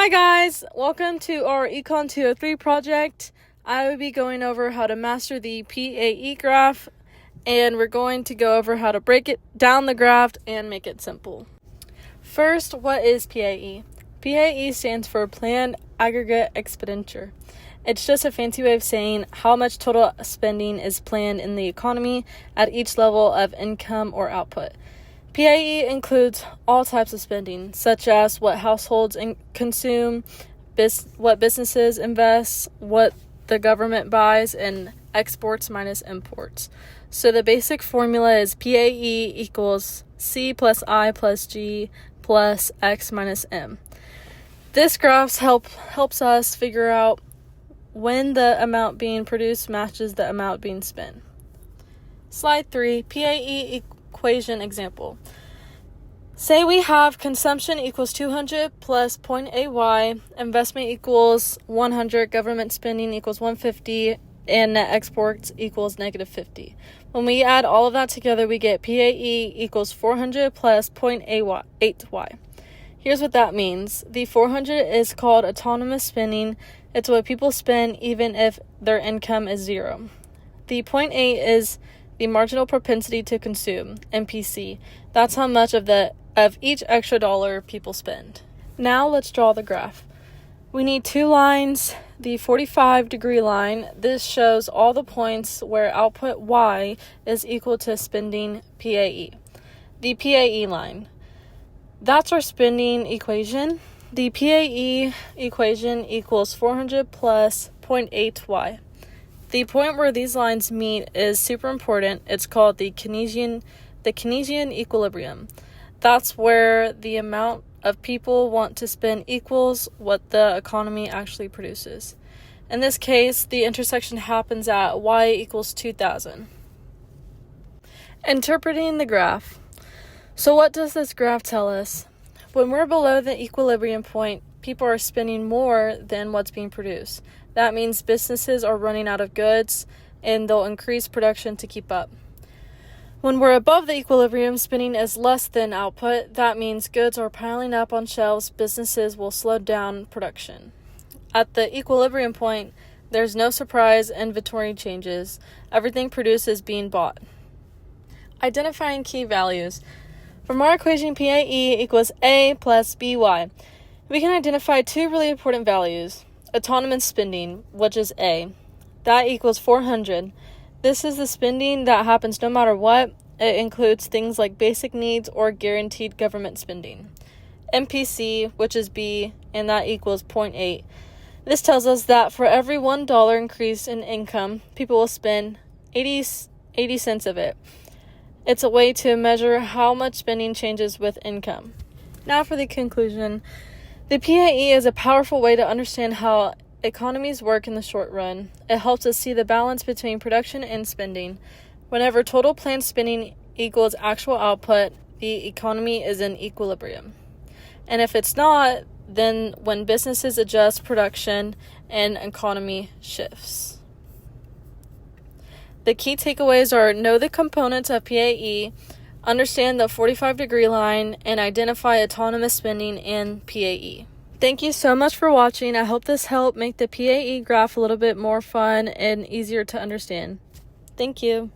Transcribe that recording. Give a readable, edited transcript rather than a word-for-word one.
Hi guys, welcome to our Econ 203 project. I will be going over how to master the PAE graph, and we're going to go over how to break it down the graph and make it simple. First, what is PAE? PAE stands for Planned Aggregate Expenditure. It's just a fancy way of saying how much total spending is planned in the economy at each level of income or output. PAE includes all types of spending, such as what households consume, what businesses invest, what the government buys, and exports minus imports. So the basic formula is PAE equals C plus I plus G plus X minus M. This graph helps us figure out when the amount being produced matches the amount being spent. Slide 3, PAE equation example. Say we have consumption equals 200 plus point AY, investment equals 100, government spending equals 150, and net exports equals negative 50. When we add all of that together, we get PAE equals 400 plus 0.8Y. Here's what that means. The 400 is called autonomous spending. It's what people spend even if their income is zero. The 0.8 is the marginal propensity to consume, MPC. That's how much of each extra dollar people spend. Now let's draw the graph. We need two lines. The 45-degree line, this shows all the points where output Y is equal to spending PAE. The PAE line, that's our spending equation. The PAE equation equals 400 plus 0.8Y. The point where these lines meet is super important. It's called the Keynesian equilibrium. That's where the amount of people want to spend equals what the economy actually produces. In this case, the intersection happens at Y equals 2000. Interpreting the graph. So what does this graph tell us? When we're below the equilibrium point, people are spending more than what's being produced. That means businesses are running out of goods and they'll increase production to keep up. When we're above the equilibrium, spending is less than output. That means goods are piling up on shelves. Businesses will slow down production. At the equilibrium point, there's no surprise inventory changes. Everything produced is being bought. Identifying key values. From our equation, PAE equals A plus BY. We can identify two really important values. Autonomous spending, which is A. That equals 400. This is the spending that happens no matter what. It includes things like basic needs or guaranteed government spending. MPC, which is B, and that equals 0.8. This tells us that for every $1 increase in income, people will spend 80 cents of it. It's a way to measure how much spending changes with income. Now for the conclusion. The PAE is a powerful way to understand how economies work in the short run. It helps us see the balance between production and spending. Whenever total planned spending equals actual output, the economy is in equilibrium. And if it's not, then when businesses adjust production and economy shifts. The key takeaways are know the components of PAE, understand the 45-degree line, and identify autonomous spending in PAE. Thank you so much for watching. I hope this helped make the PAE graph a little bit more fun and easier to understand. Thank you.